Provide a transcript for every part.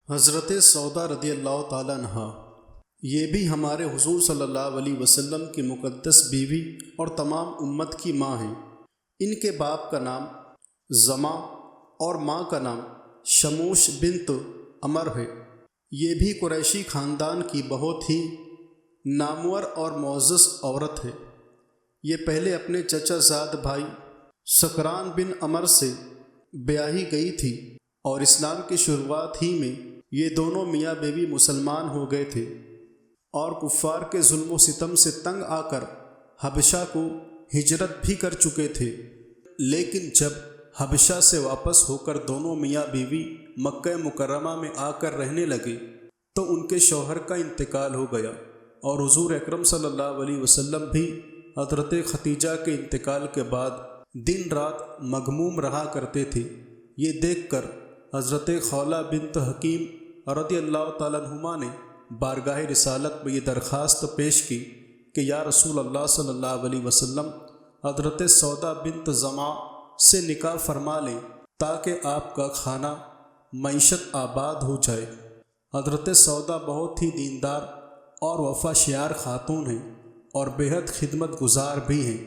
حضرت سودا رضی اللہ تعالیٰ عنہا یہ بھی ہمارے حضور صلی اللہ علیہ وسلم کی مقدس بیوی اور تمام امت کی ماں ہیں۔ ان کے باپ کا نام زما اور ماں کا نام شموش بنت عمر ہے۔ یہ بھی قریشی خاندان کی بہت ہی نامور اور معزز عورت ہے۔ یہ پہلے اپنے چچا زاد بھائی سکران بن عمر سے بیاہی گئی تھی اور اسلام کی شروعات ہی میں یہ دونوں میاں بیوی مسلمان ہو گئے تھے اور کفار کے ظلم و ستم سے تنگ آ کر حبشہ کو ہجرت بھی کر چکے تھے، لیکن جب حبشہ سے واپس ہو کر دونوں میاں بیوی مکہ مکرمہ میں آ کر رہنے لگے تو ان کے شوہر کا انتقال ہو گیا، اور حضور اکرم صلی اللہ علیہ وسلم بھی حضرت ختیجہ کے انتقال کے بعد دن رات مغموم رہا کرتے تھے۔ یہ دیکھ کر حضرت خولہ بنت حکیم رضی اللہ تعالیٰ عنہما نے بارگاہ رسالت میں یہ درخواست پیش کی کہ یا رسول اللہ صلی اللہ علیہ وسلم، حضرت سودا بنت زما سے نکاح فرما لیں تاکہ آپ کا کھانا معیشت آباد ہو جائے۔ حضرت سودا بہت ہی دیندار اور وفا شیار خاتون ہیں اور بےحد خدمت گزار بھی ہیں۔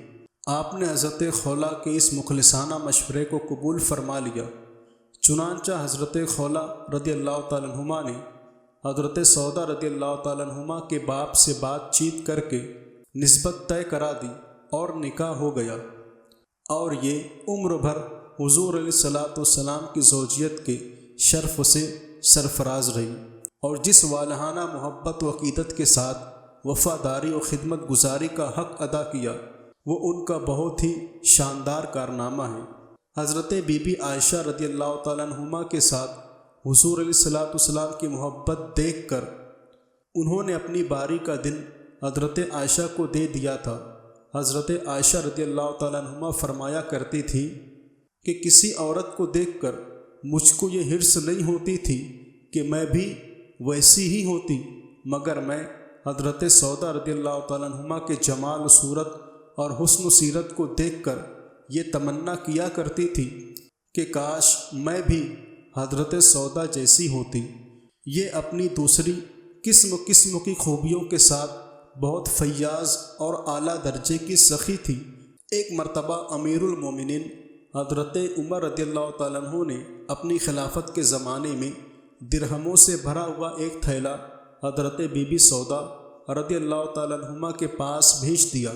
آپ نے حضرت خولہ کے اس مخلصانہ مشورے کو قبول فرما لیا۔ چنانچہ حضرت خولہ رضی اللہ تعالیٰ عنہما نے حضرت سودا رضی اللہ تعالیٰ عنہما کے باپ سے بات چیت کر کے نسبت طے کرا دی اور نکاح ہو گیا، اور یہ عمر بھر حضور علیہ الصلوۃ والسلام کی زوجیت کے شرف سے سرفراز رہی، اور جس والہانہ محبت و عقیدت کے ساتھ وفاداری اور خدمت گزاری کا حق ادا کیا وہ ان کا بہت ہی شاندار کارنامہ ہے۔ حضرت بی بی عائشہ رضی اللہ تعالیٰ عنہما کے ساتھ حضور علیہ الصلوۃ والسلام کی محبت دیکھ کر انہوں نے اپنی باری کا دن حضرت عائشہ کو دے دیا تھا۔ حضرت عائشہ رضی اللہ تعالیٰ عنہما فرمایا کرتی تھی کہ کسی عورت کو دیکھ کر مجھ کو یہ حرص نہیں ہوتی تھی کہ میں بھی ویسی ہی ہوتی، مگر میں حضرت سودا رضی اللہ تعالیٰ عنہما کے جمال و صورت اور حسن و سیرت کو دیکھ کر یہ تمنا کیا کرتی تھی کہ کاش میں بھی حضرت سودا جیسی ہوتی۔ یہ اپنی دوسری قسم کی خوبیوں کے ساتھ بہت فیاض اور اعلیٰ درجے کی سخی تھی۔ ایک مرتبہ امیر المومنین حضرت عمر رضی اللہ تعالیٰ عنہ نے اپنی خلافت کے زمانے میں درہموں سے بھرا ہوا ایک تھیلا حضرت بی بی سودا رضی اللہ تعالیٰ عنہما کے پاس بھیج دیا۔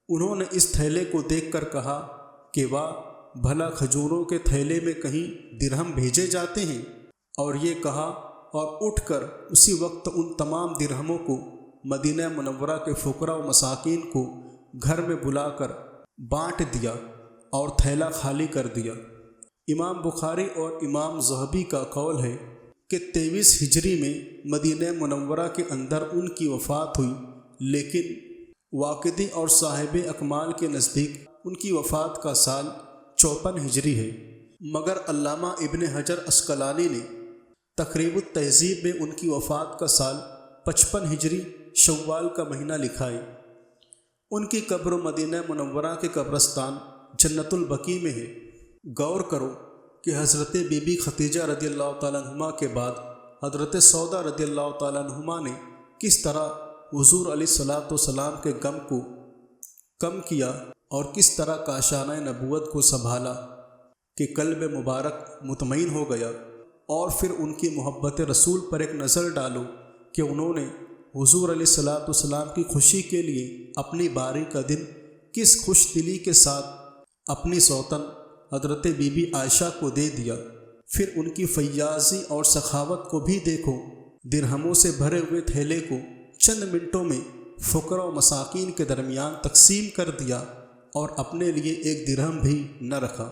انہوں نے اس تھیلے کو دیکھ کر کہا کہ واہ، بھلا کھجوروں کے تھیلے میں کہیں درہم بھیجے جاتے ہیں؟ اور یہ کہا اور اٹھ کر اسی وقت ان تمام درہموں کو مدینہ منورہ کے فقراء و مساکین کو گھر میں بلا کر بانٹ دیا اور تھیلا خالی کر دیا۔ امام بخاری اور امام ذہبی کا قول ہے کہ 23 ہجری میں مدینہ منورہ کے اندر ان کی وفات ہوئی، لیکن واقدی اور صاحب اکمال کے نزدیک ان کی وفات کا سال 54 ہجری ہے، مگر علامہ ابن حجر عسقلانی نے تقریب التہذیب میں ان کی وفات کا سال 55 ہجری شوال کا مہینہ لکھا ہے۔ ان کی قبر مدینہ منورہ کے قبرستان جنت البقیع میں ہے۔ غور کرو کہ حضرت بی بی ختیجہ رضی اللہ تعالیٰ عنہما کے بعد حضرت سودا رضی اللہ تعالیٰ عنہما نے کس طرح حضور علیہ الصلوۃ والسلام کے غم کو کم کیا اور کس طرح کاشانہ نبوت کو سنبھالا کہ قلب مبارک مطمئن ہو گیا۔ اور پھر ان کی محبت رسول پر ایک نظر ڈالو کہ انہوں نے حضور علیہ الصلوۃ والسلام کی خوشی کے لیے اپنی باری کا دن کس خوش دلی کے ساتھ اپنی سوتن حضرت بی بی عائشہ کو دے دیا۔ پھر ان کی فیاضی اور سخاوت کو بھی دیکھو، درہموں سے بھرے ہوئے تھیلے کو چند منٹوں میں فقراء و مساکین کے درمیان تقسیم کر دیا اور اپنے لیے ایک درہم بھی نہ رکھا۔